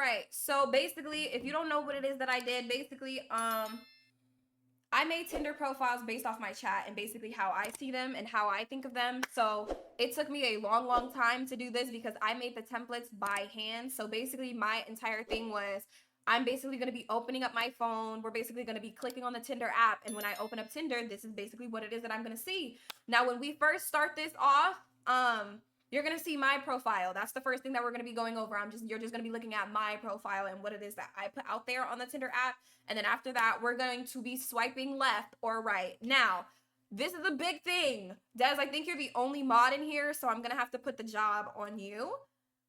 right. So basically, if you don't know what it is that I did, basically, I made Tinder profiles based off my chat and basically how I see them and how I think of them. So it took me a long, long time to do this because I made the templates by hand. So basically my entire thing was I'm basically going to be opening up my phone. We're basically going to be clicking on the Tinder app. And when I open up Tinder, this is basically what it is that I'm going to see. Now, when we first start this off, you're going to see my profile. That's the first thing that we're going to be going over. You're just going to be looking at my profile and what it is that I put out there on the Tinder app. And then after that, we're going to be swiping left or right. Now, this is a big thing. Des, I think you're the only mod in here, so I'm going to have to put the job on you.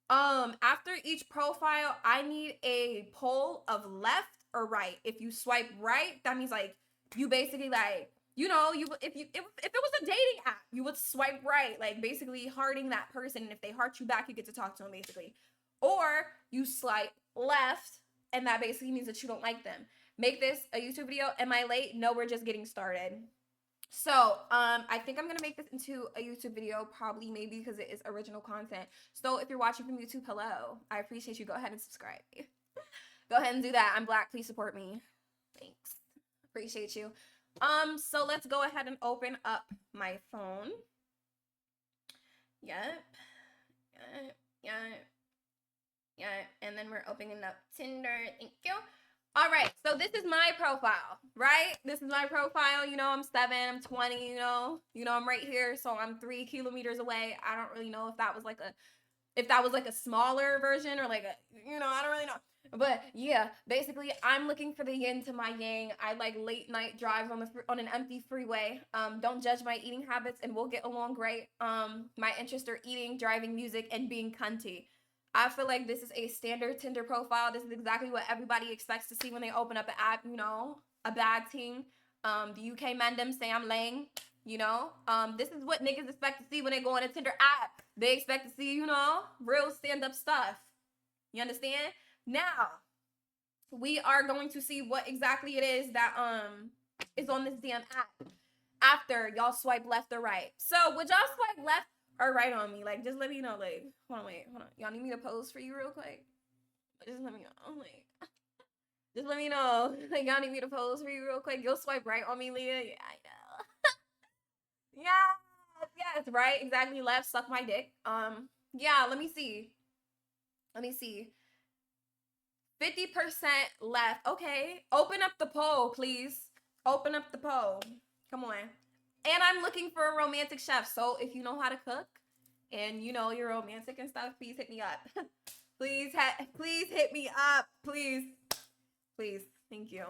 After each profile, I need a poll of left or right. If you swipe right, that means like you basically like, you know, if it was a dating app, you would swipe right, like basically hearting that person. And if they heart you back, you get to talk to them basically. Or you swipe left, and that basically means that you don't like them. Make this a YouTube video. Am I late? No, we're just getting started. So, I think I'm going to make this into a YouTube video, probably maybe because it is original content. So if you're watching from YouTube, hello. I appreciate you. Go ahead and subscribe. Go ahead and do that. I'm Black. Please support me. Thanks. Appreciate you. So let's go ahead and open up my phone. Yep. And then we're opening up Tinder. Thank you. All right, so this is my profile, right? This is my profile. You know, I'm 7, I'm 20, you know, I'm right here. So I'm 3 kilometers away. I don't really know if that was like a smaller version or like a, you know, I don't really know. But yeah, basically I'm looking for the yin to my yang. I like late night drives on an empty freeway. Don't judge my eating habits and we'll get along great. My interests are eating, driving, music, and being cunty. I feel like this is a standard Tinder profile. This is exactly what everybody expects to see when they open up an app, you know, a bad team. The UK men them say I'm laying, you know. This is what niggas expect to see when they go on a Tinder app. They expect to see, you know, real stand-up stuff. You understand? Now, we are going to see what exactly it is that is on this damn app after y'all swipe left or right. So, would y'all swipe left or right on me? Like, just let me know. Like, hold on. Y'all need me to pose for you real quick? Just let me know. Like, just let me know. Like, y'all need me to pose for you real quick? You'll swipe right on me, Leah? Yeah, I know. Yes, right. Exactly. Left. Suck my dick. Yeah. Let me see. 50% left. Okay. Open up the poll, please. Open up the poll. Come on. And I'm looking for a romantic chef. So if you know how to cook and you know you're romantic and stuff, please hit me up. please hit me up. Please. Thank you.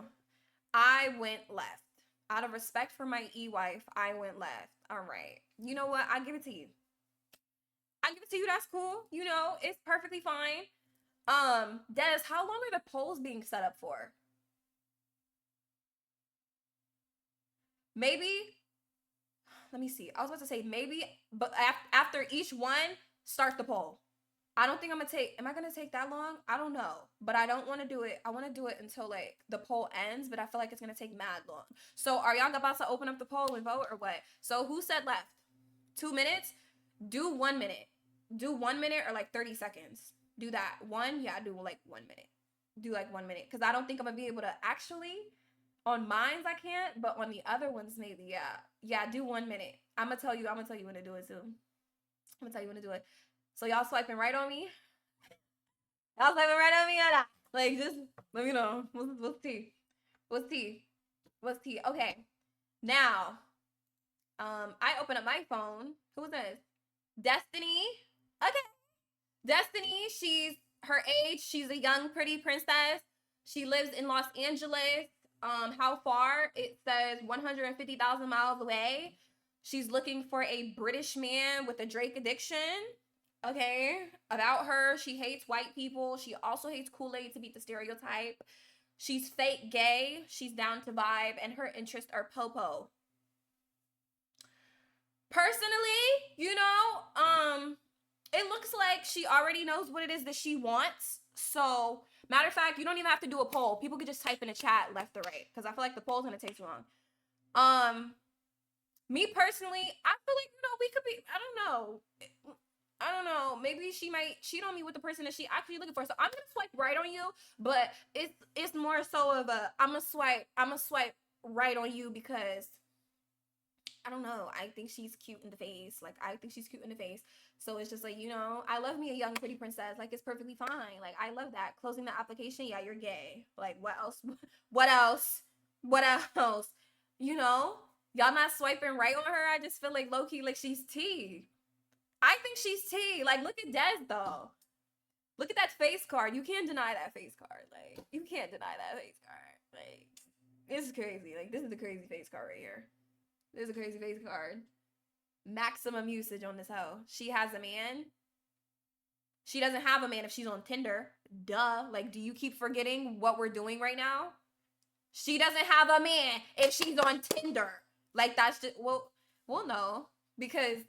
I went left. Out of respect for my e-wife, I went left. All right. You know what? I'll give it to you. That's cool. You know, it's perfectly fine. Des, how long are the polls being set up for? Maybe, let me see. I was about to say maybe, but after each one, start the poll. I don't think am I gonna take that long? I don't know, but I don't want to do it. I want to do it until like the poll ends, but I feel like it's gonna take mad long. So are y'all about to open up the poll and vote or what? So who said left? 2 minutes? Do 1 minute. Do 1 minute or like 30 seconds. Do that. Yeah, do like 1 minute. Do like 1 minute. Because I don't think I'm going to be able to actually. On mines, I can't. But on the other ones, maybe, yeah. Yeah, do 1 minute. I'm going to tell you when to do it, too. I'm going to tell you when to do it. So y'all swiping right on me? Y'all swiping right on me or not? Like, just let me know. What's tea? Okay. Now, I open up my phone. Who is this? Destiny. Okay. Destiny, she's her age. She's a young, pretty princess. She lives in Los Angeles. How far? It says 150,000 miles away. She's looking for a British man with a Drake addiction. Okay. About her, she hates white people. She also hates Kool-Aid to beat the stereotype. She's fake gay. She's down to vibe. And her interests are popo. Personally, you know, it looks like she already knows what it is that she wants. So, matter of fact, you don't even have to do a poll. People could just type in a chat left or right. Because I feel like the poll's going to take too long. Me personally, I feel like, you know, we could be, I don't know. I don't know. Maybe she might cheat on me with the person that she actually looking for. So I'm gonna swipe right on you, but it's more so of a I'm gonna swipe right on you because I don't know. I think she's cute in the face. Like I think she's cute in the face. So it's just like, you know, I love me a young pretty princess. Like it's perfectly fine. Like I love that. Closing the application, yeah, you're gay. Like what else? What else? What else? You know? Y'all not swiping right on her. I just feel like low key like she's T. I think she's T. Like look at Des though. Look at that face card. You can't deny that face card. Like you can't deny that face card. Like it's crazy. Like this is the crazy face card right here. There's a crazy face card. Maximum usage on this hoe. She has a man. She doesn't have a man if she's on Tinder. Duh. Like, do you keep forgetting what we're doing right now? She doesn't have a man if she's on Tinder. Like, that's just, well, we'll know. Because,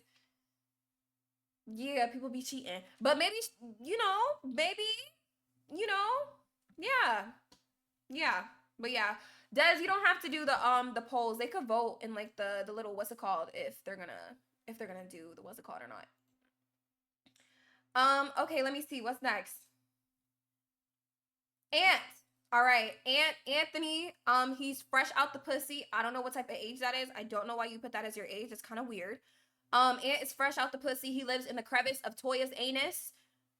yeah, people be cheating. But maybe, you know, yeah. Yeah. But yeah. Des, you don't have to do the polls. They could vote in like the little what's it called if they're gonna do the what's it called or not. Okay, let me see what's next. Ant. All right, Anthony. He's fresh out the pussy. I don't know what type of age that is. I don't know why you put that as your age. It's kind of weird. Ant is fresh out the pussy. He lives in the crevice of Toya's anus.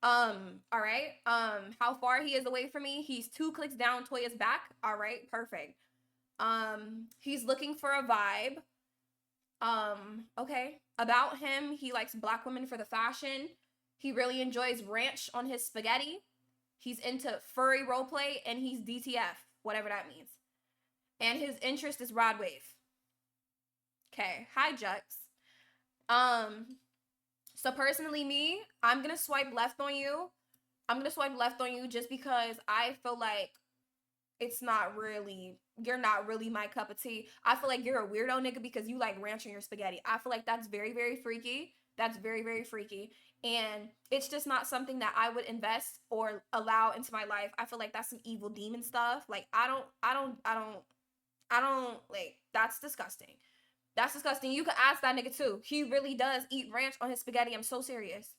All right. How far he is away from me? He's 2 clicks down Toya's back. All right, perfect. He's looking for a vibe. Okay. About him, he likes black women for the fashion. He really enjoys ranch on his spaghetti. He's into furry roleplay and he's DTF, whatever that means. And his interest is rod wave. Okay. Hi, Jux. So personally me, I'm gonna swipe left on you. I'm gonna swipe left on you just because I feel like you're not really my cup of tea. I feel like you're a weirdo nigga because you like ranch on your spaghetti. I feel like that's very, very freaky. That's very, very freaky. And it's just not something that I would invest or allow into my life. I feel like that's some evil demon stuff. Like I don't like that's disgusting. That's disgusting. You could ask that nigga too. He really does eat ranch on his spaghetti. I'm so serious.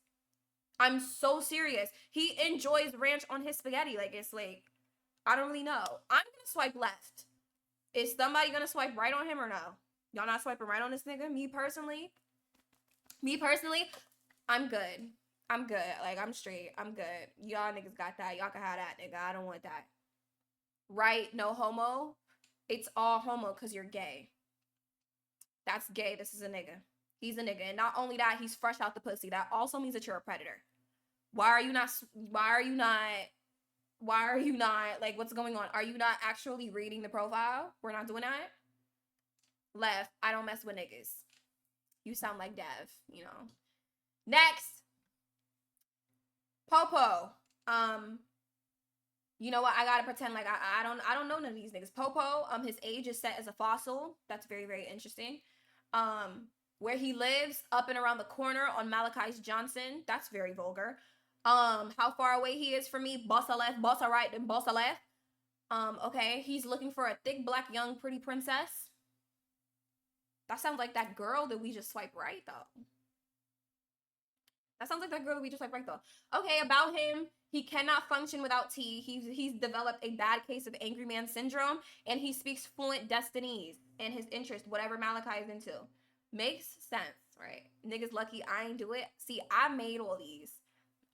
I'm so serious. He enjoys ranch on his spaghetti. Like it's like I don't really know. I'm gonna swipe left. Is somebody gonna swipe right on him or no? Y'all not swiping right on this nigga? Me personally, I'm good. I'm good. Like I'm straight. I'm good. Y'all niggas got that. Y'all can have that, nigga. I don't want that. Right? No homo. It's all homo because you're gay. That's gay. This is a nigga. He's a nigga. And not only that, he's fresh out the pussy. That also means that you're a predator. Why are you not like what's going on? Are you not actually reading the profile? We're not doing that. Left. I don't mess with niggas. You sound like Dev, you know. Next. Popo. You know what? I gotta pretend like I don't know none of these niggas. Popo, his age is set as a fossil. That's very, very interesting. Where he lives, up and around the corner on Malachi's Johnson. That's very vulgar. How far away he is from me, bossa left, bossa right, then bossa left. Okay, he's looking for a thick, black, young, pretty princess. That sounds like that girl that we just swiped right, though. That sounds like that girl that we just swiped right, though. Okay, about him, he cannot function without tea. He's developed a bad case of angry man syndrome, and he speaks fluent Destinese and his interest, whatever Malachi is into. Makes sense, right? Niggas lucky I ain't do it. See, I made all these.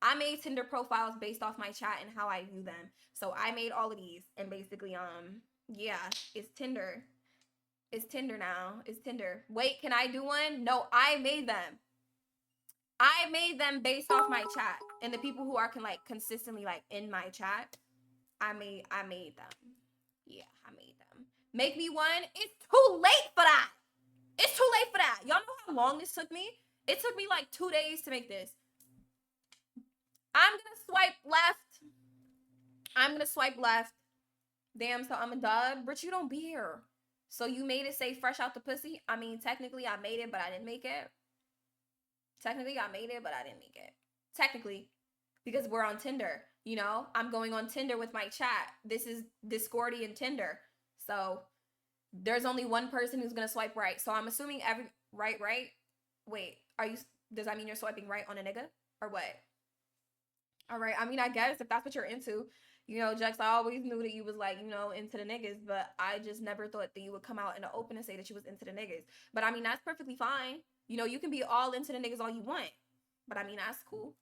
I made Tinder profiles based off my chat and how I view them. So I made all of these and basically, yeah, it's Tinder. It's Tinder now. It's Tinder. Wait, can I do one? No, I made them. I made them based off my chat and the people who are consistently like in my chat. I made them. Yeah, I made them. Make me one. It's too late for that. It's too late for that. Y'all know how long this took me? It took me like 2 days to make this. I'm gonna swipe left. Damn, so I'm a dud. But you don't be here. So you made it say fresh out the pussy? I mean, technically I made it, but I didn't make it. Technically I made it, but I didn't make it. Technically. Because we're on Tinder, you know? I'm going on Tinder with my chat. This is Discordian Tinder. So there's only one person who's gonna swipe right. So I'm assuming right? Wait, does that mean you're swiping right on a nigga? or what? All right. I mean, I guess if that's what you're into, you know, Jex, I always knew that you was like, you know, into the niggas, but I just never thought that you would come out in the open and say that you was into the niggas. But I mean, that's perfectly fine. You know, you can be all into the niggas all you want. But I mean, that's cool.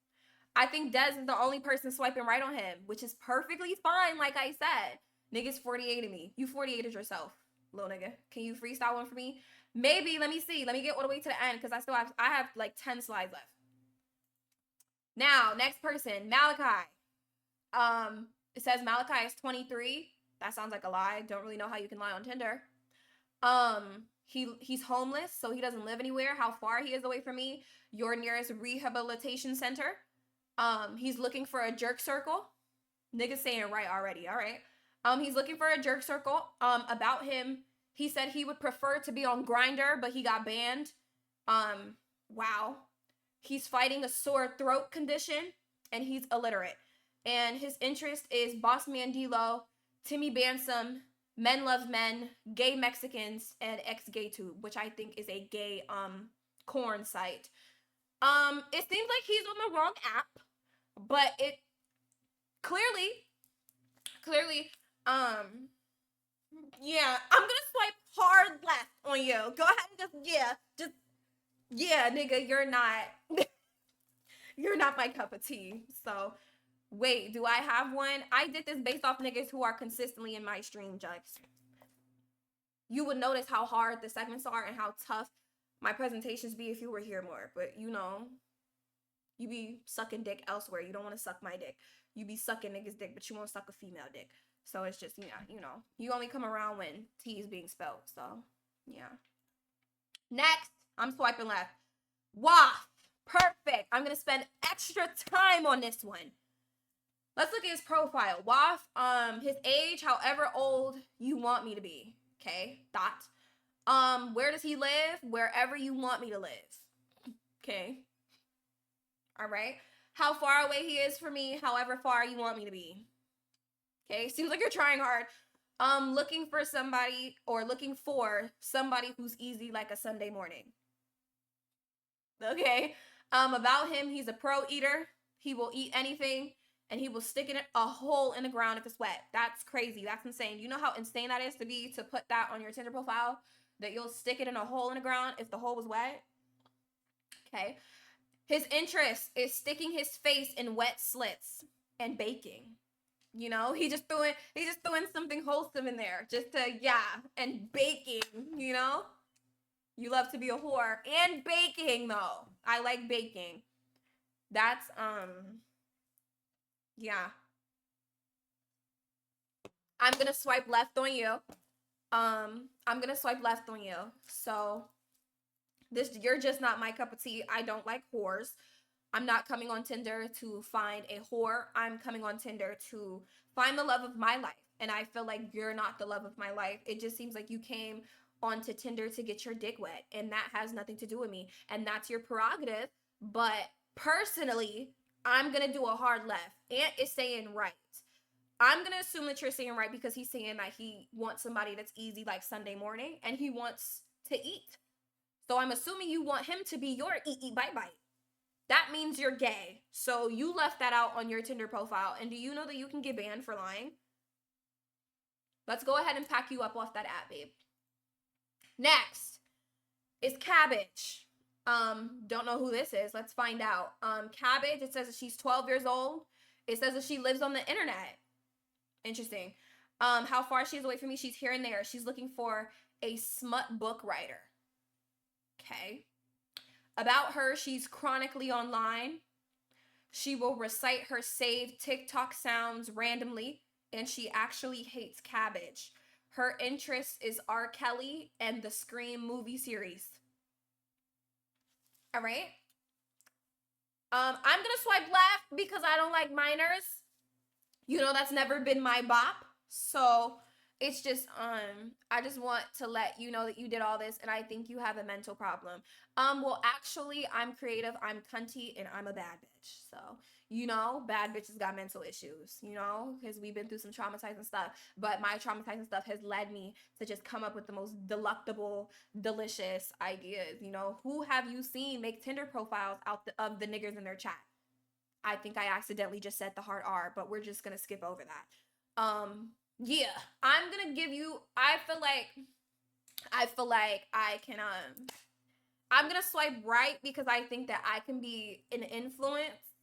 I think Dez is the only person swiping right on him, which is perfectly fine. Like I said, niggas 48 to me. You 48 yourself, little nigga. Can you freestyle one for me? Maybe. Let me see. Let me get all the way to the end because I have like 10 slides left. Now, next person, Malachi. It says Malachi is 23. That sounds like a lie. Don't really know how you can lie on Tinder. He's homeless, so he doesn't live anywhere. How far he is away from me? Your nearest rehabilitation center. He's looking for a jerk circle. Niggas saying right already. All right. He's looking for a jerk circle. About him, he said he would prefer to be on Grindr, but he got banned. Wow. He's fighting a sore throat condition, and he's illiterate. And his interest is Boss Man D-Lo, Timmy Bansom, Men Love Men, Gay Mexicans, and X-Gay-Tube, which I think is a gay corn site. It seems like he's on the wrong app, but it clearly, yeah, I'm gonna swipe hard left on you. Go ahead and yeah, nigga, you're not my cup of tea. So, wait, do I have one? I did this based off niggas who are consistently in my stream, Jux. You would notice how hard the segments are and how tough my presentations be if you were here more. But, you know, you be sucking dick elsewhere. You don't want to suck my dick. You be sucking niggas' dick, but you won't suck a female dick. So, it's just, yeah, you know. You only come around when T is being spelled. So, yeah. Next, I'm swiping left. Waff. Perfect. I'm going to spend extra time on this one. Let's look at his profile. Waff, his age, however old you want me to be. Okay, dot. Where does he live? Wherever you want me to live. Okay. All right. How far away he is from me, however far you want me to be. Okay, seems like you're trying hard. Looking for somebody who's easy like a Sunday morning. Okay. About him, he's a pro eater. He will eat anything. And he will stick in a hole in the ground if it's wet. That's crazy. That's insane. You know how insane that is to put that on your Tinder profile? That you'll stick it in a hole in the ground if the hole was wet? Okay. His interest is sticking his face in wet slits and baking. You know, he's just throwing something wholesome in there. Just to, and baking, you know? You love to be a whore. And baking, though. I like baking. That's, yeah. I'm going to swipe left on you. I'm going to swipe left on you. So, you're just not my cup of tea. I don't like whores. I'm not coming on Tinder to find a whore. I'm coming on Tinder to find the love of my life. And I feel like you're not the love of my life. It just seems like you came onto Tinder to get your dick wet. And that has nothing to do with me. And that's your prerogative. But personally, I'm going to do a hard left. Ant is saying right. I'm going to assume that you're saying right because he's saying that he wants somebody that's easy like Sunday morning and he wants to eat. So I'm assuming you want him to be your eat bite bite. That means you're gay. So you left that out on your Tinder profile. And do you know that you can get banned for lying? Let's go ahead and pack you up off that app, babe. Next is Cabbage. Don't know who this is. Let's find out. Cabbage, it says that she's 12 years old. It says that she lives on the internet. Interesting. How far she's away from me? She's here and there. She's looking for a smut book writer. Okay. About her, she's chronically online. She will recite her saved TikTok sounds randomly, and she actually hates Cabbage. Her interest is R. Kelly and the Scream movie series. All right. I'm gonna swipe left because I don't like minors. You know, that's never been my bop. So it's just, I just want to let you know that you did all this and I think you have a mental problem. Well, actually, I'm creative, I'm cunty, and I'm a bad bitch. So, you know, bad bitches got mental issues, you know, because we've been through some traumatizing stuff. But my traumatizing stuff has led me to just come up with the most delectable, delicious ideas. You know, who have you seen make Tinder profiles of the niggers in their chat? I think I accidentally just said the hard R, but we're just gonna skip over that. Yeah, I'm gonna give you. I feel like I can. I'm gonna swipe right because I think that I can be an influence.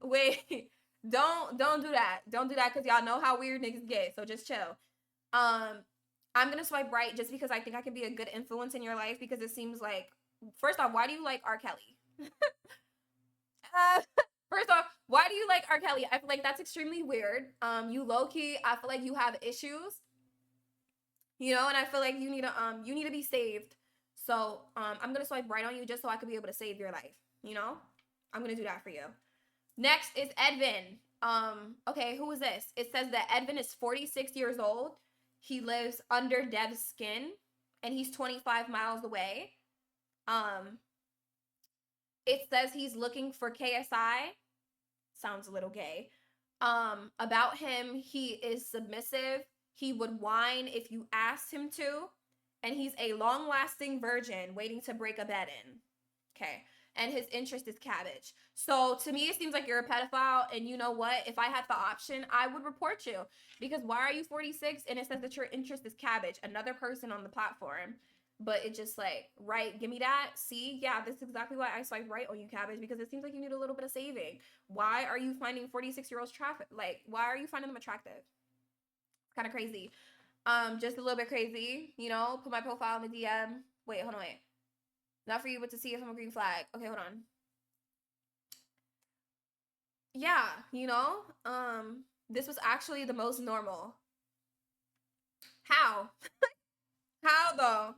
Wait, don't do that. Don't do that because y'all know how weird niggas get. So just chill. Um, I'm gonna swipe right just because I think I can be a good influence in your life because it seems like first off, why do you like R. Kelly? uh, first off, why do you like R. Kelly? I feel like that's extremely weird. You low key, I feel like you have issues, you know, and I feel like you need to be saved. So I'm gonna swipe right on you just so I could be able to save your life. You know, I'm gonna do that for you. Next is Edvin. Okay, who is this? It says that Edvin is 46 years old. He lives under Dev's skin, and he's 25 miles away. Um, it says he's looking for KSI. Sounds a little gay. About him, he is submissive. He would whine if you asked him to, and he's a long-lasting virgin waiting to break a bed in. Okay. And his interest is cabbage. So to me, it seems like you're a pedophile. And you know what? If I had the option, I would report you. Because why are you 46? And it says that your interest is cabbage, another person on the platform. But it just like, right, give me that. See, yeah, this is exactly why I swipe right on you, cabbage, because it seems like you need a little bit of saving. Why are you finding 46-year-olds traffic? Like, why are you finding them attractive? Kind of crazy. Just a little bit crazy, you know, put my profile in the DM. Wait, hold on, wait. Not for you, but to see if I'm a green flag. Okay, hold on. Yeah, you know, this was actually the most normal. How? How though?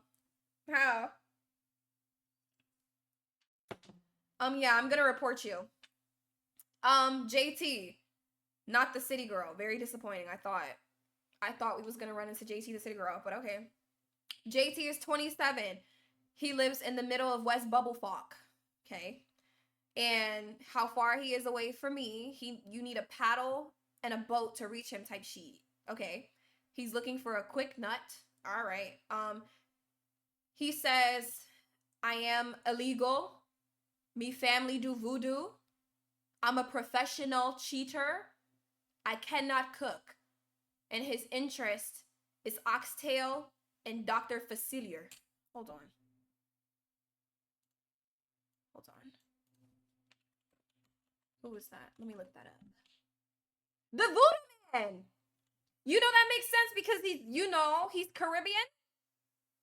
How? Yeah, I'm gonna report you. JT, not the city girl. Very disappointing. I thought we was gonna run into JT the city girl, but okay. JT is 27. He lives in the middle of West Bubblefuck. Okay. And how far he is away from me, you need a paddle and a boat to reach him type sheet. Okay. He's looking for a quick nut. All right. He says, I am illegal. Me family do voodoo. I'm a professional cheater. I cannot cook. And his interest is oxtail and Dr. Facilier. Hold on. Hold on. Who is that? Let me look that up. The Voodoo Man. You know that makes sense because he's Caribbean.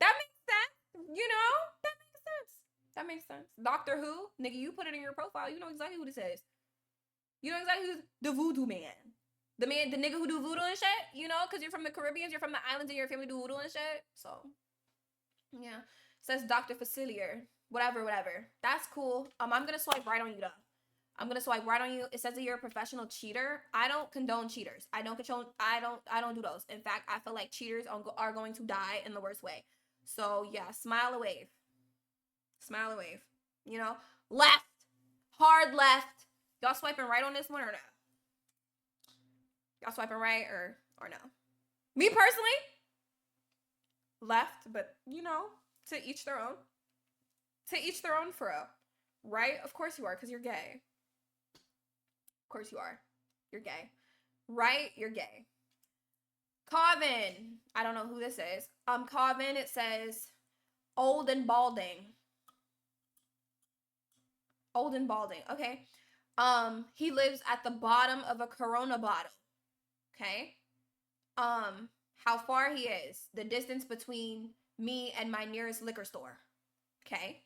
That makes sense. You know, that makes sense. That makes sense. Doctor Who, nigga, you put it in your profile. You know exactly who this is. You know exactly who's the Voodoo Man. The nigga who do voodoo and shit. You know, because you're from the Caribbean, you're from the islands, and your family do voodoo and shit. So, yeah. Says Dr. Facilier. Whatever. That's cool. I'm gonna swipe right on you though. I'm gonna swipe right on you. It says that you're a professional cheater. I don't condone cheaters. I don't do those. In fact, I feel like cheaters are going to die in the worst way. So yeah, smile a wave. Smile a wave. You know, left, hard left. Y'all swiping right on this one or no? Y'all swiping right or no? Me personally, left, but you know, to each their own. To each their own, for real. Right? Of course you are, because you're gay. Of course you are. You're gay. Right? You're gay. Calvin. I don't know who this is. Calvin, it says old and balding. Old and balding. Okay. He lives at the bottom of a Corona bottle. Okay. How far he is. The distance between me and my nearest liquor store. Okay.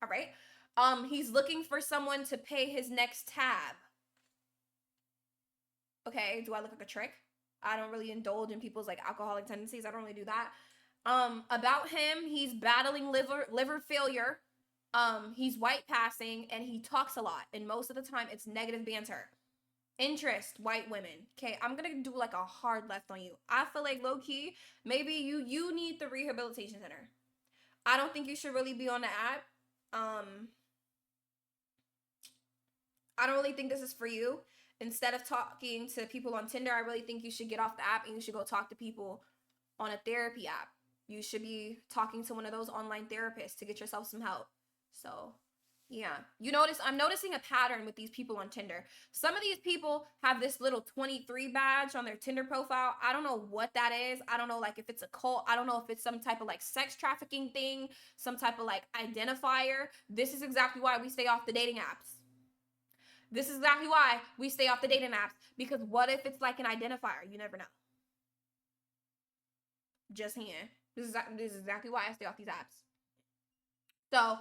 All right. He's looking for someone to pay his next tab. Okay, do I look like a trick? I don't really indulge in people's like alcoholic tendencies. I don't really do that. About him, he's battling liver failure. He's white passing and he talks a lot. And most of the time it's negative banter. Interest, white women. Okay, I'm gonna do like a hard left on you. I feel like low key, maybe you need the rehabilitation center. I don't think you should really be on the app. I don't really think this is for you. Instead of talking to people on Tinder, I really think you should get off the app and you should go talk to people on a therapy app. You should be talking to one of those online therapists to get yourself some help. So, Yeah. I'm noticing a pattern with these people on Tinder. Some of these people have this little 23 badge on their Tinder profile. I don't know what that is. I don't know like if it's a cult. I don't know if it's some type of like sex trafficking thing, some type of like identifier. This is exactly why we stay off the dating apps. This is exactly why we stay off the dating apps, because what if it's like an identifier? You never know. Just here. This is exactly why I stay off these apps. So,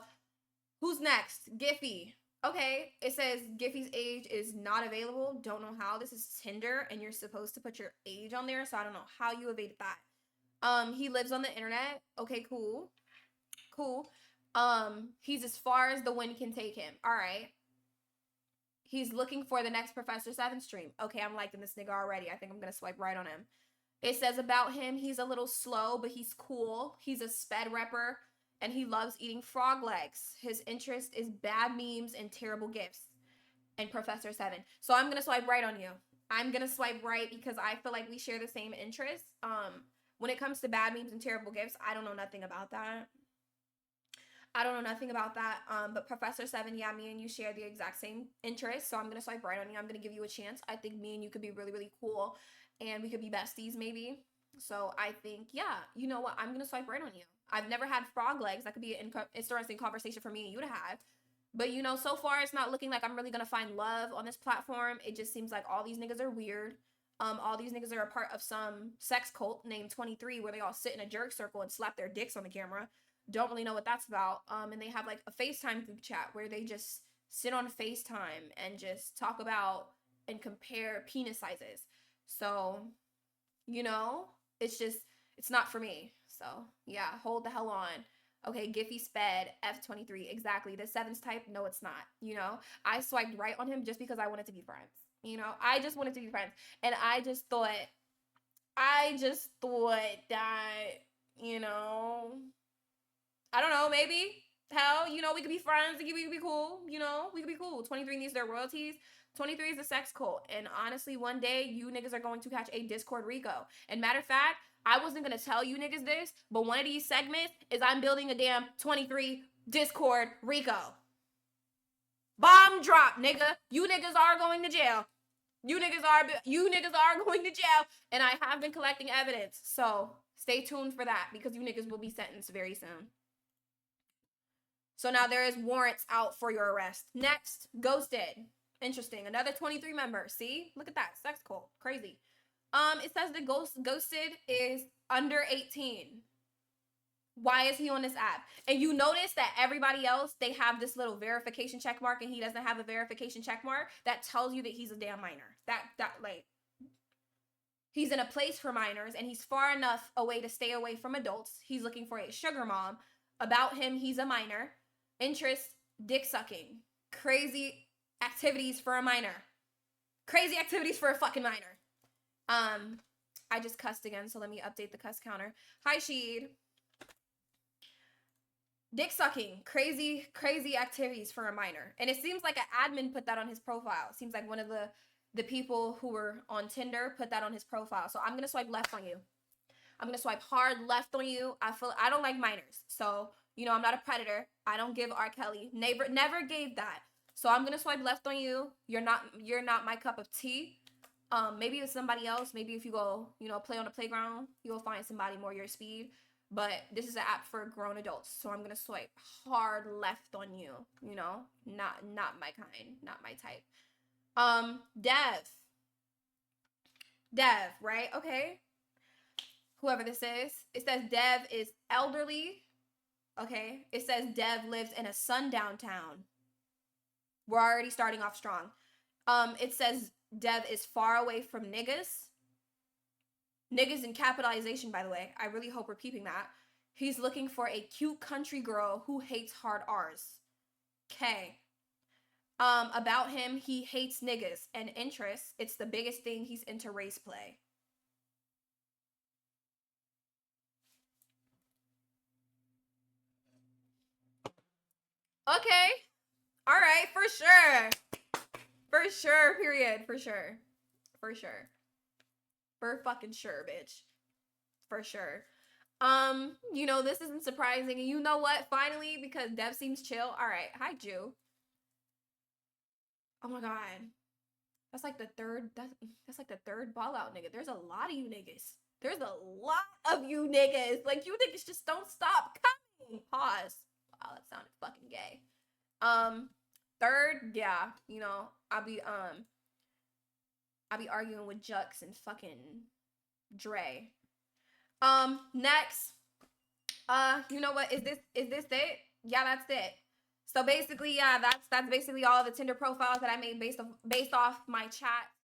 who's next? Giphy. Okay, it says Giphy's age is not available. Don't know how. This is Tinder, and you're supposed to put your age on there, so I don't know how you evaded that. He lives on the internet. Okay, cool. Cool. He's as far as the wind can take him. All right. He's looking for the next ProfessorSevyn stream. Okay, I'm liking this nigga already. I think I'm gonna swipe right on him. It says about him, he's a little slow, but he's cool. He's a sped repper, and he loves eating frog legs. His interest is bad memes and terrible gifts. And ProfessorSevyn. So I'm gonna swipe right on you. I'm gonna swipe right because I feel like we share the same interests. When it comes to bad memes and terrible gifts, I don't know nothing about that. I don't know nothing about that. But ProfessorSevyn, yeah, me and you share the exact same interests. So I'm gonna swipe right on you. I'm gonna give you a chance. I think me and you could be really, really cool, and we could be besties maybe. So I think, yeah, you know what? I'm gonna swipe right on you. I've never had frog legs. That could be an interesting conversation for me and you to have. But you know, so far it's not looking like I'm really gonna find love on this platform. It just seems like all these niggas are weird. All these niggas are a part of some sex cult named 23 where they all sit in a jerk circle and slap their dicks on the camera. Don't really know what that's about. And they have like a FaceTime group chat where they just sit on FaceTime and just talk about and compare penis sizes. So, you know, it's not for me. So, yeah, hold the hell on. Okay, Giphy sped F23. Exactly. The sevens type, no, it's not. You know, I swiped right on him just because I wanted to be friends. You know, I just wanted to be friends. And I just thought that, you know, I don't know, maybe. Hell, you know, we could be friends. We could be cool. You know, we could be cool. 23 needs their royalties. 23 is a sex cult. And honestly, one day, you niggas are going to catch a Discord Rico. And matter of fact, I wasn't going to tell you niggas this, but one of these segments is I'm building a damn 23 Discord Rico. Bomb drop, nigga. You niggas are going to jail. You niggas are going to jail. And I have been collecting evidence. So stay tuned for that because you niggas will be sentenced very soon. So now there is warrants out for your arrest. Next, ghosted. Interesting. Another 23 member. See? Look at that. Sex cult. Crazy. It says the ghosted is under 18. Why is he on this app? And you notice that everybody else, they have this little verification check mark and he doesn't have a verification check mark. That tells you that he's a damn minor. That like, he's in a place for minors and he's far enough away to stay away from adults. He's looking for a sugar mom. About him, he's a minor. Interest, dick sucking. Crazy activities for a minor. Crazy activities for a fucking minor. I just cussed again, so let me update the cuss counter. Hi, Sheed. Dick sucking. Crazy activities for a minor. And it seems like an admin put that on his profile. It seems like one of the people who were on Tinder put that on his profile. So I'm going to swipe left on you. I'm going to swipe hard left on you. I don't like minors. So, you know, I'm not a predator. I don't give R. Kelly. Never gave that. So I'm going to swipe left on you. You're not my cup of tea. Maybe it's somebody else. Maybe if you go, you know, play on the playground, you'll find somebody more your speed. But this is an app for grown adults. So I'm going to swipe hard left on you. You know, not my kind, not my type. Dev, right? Okay. Whoever this is. It says Dev is elderly. Okay. It says Dev lives in a sundown town. We're already starting off strong. It says Dev is far away from niggas. Niggas in capitalization, by the way. I really hope we're peeping that. He's looking for a cute country girl who hates hard R's. Okay. About him, he hates niggas and interests. It's the biggest thing. He's into race play. Okay. All right, for sure. For sure, period. For sure. For sure. For fucking sure, bitch. For sure. You know, this isn't surprising. And you know what? Finally, because Dev seems chill. All right. Hi, Jew. Oh my God. That's like the third. That's like the third ball out nigga. There's a lot of you niggas. There's a lot of you niggas. Like you niggas just don't stop coming. Pause. Wow, that sounded fucking gay. Third, yeah, you know, I'll be arguing with Jux and fucking Dre. Next, you know what? Is this it? Yeah, that's it. So basically, yeah, that's basically all the Tinder profiles that I made based off my chat